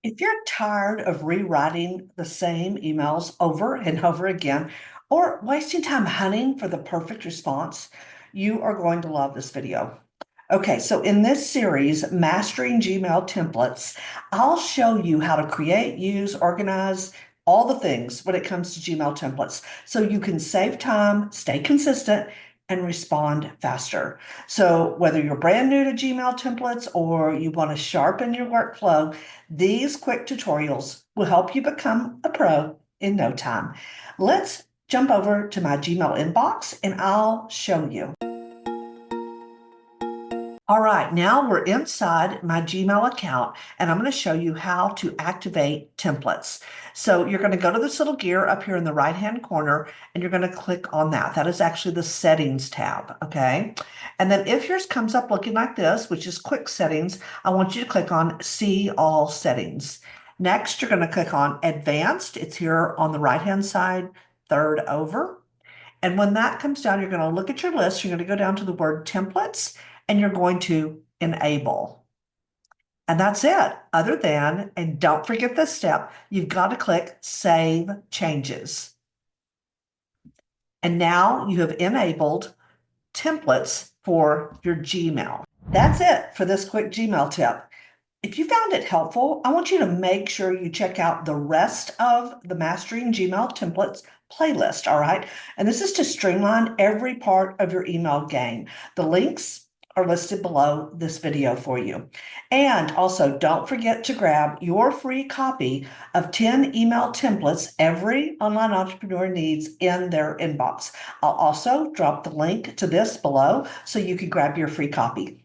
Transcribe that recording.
If you're tired of rewriting the same emails over and over again, or wasting time hunting for the perfect response, you are going to love this video. Okay, so in this series, Mastering Gmail Templates, I'll show you how to create, use, organize, all the things when it comes to Gmail templates so you can save time, stay consistent, and respond faster. So whether you're brand new to Gmail templates or you want to sharpen your workflow, these quick tutorials will help you become a pro in no time. Let's jump over to my Gmail inbox and I'll show you. All right, now we're inside my Gmail account and I'm going to show you how to activate templates. So you're going to go to this little gear up here in the right-hand corner and you're going to click on that. That is actually the settings tab, okay? And then if yours comes up looking like this, which is quick settings, I want you to click on see all settings. Next, you're going to click on advanced. It's here on the right-hand side, third over. And when that comes down, you're going to look at your list. You're going to go down to the word templates and you're going to enable. And that's it. Other than, and don't forget this step, you've got to click Save Changes. And now you have enabled templates for your Gmail. That's it for this quick Gmail tip. If you found it helpful, I want you to make sure you check out the rest of the Mastering Gmail Templates playlist, all right? And this is to streamline every part of your email game. The links are listed below this video for you. And also, don't forget to grab your free copy of 10 email templates every online entrepreneur needs in their inbox. I'll also drop the link to this below so you can grab your free copy.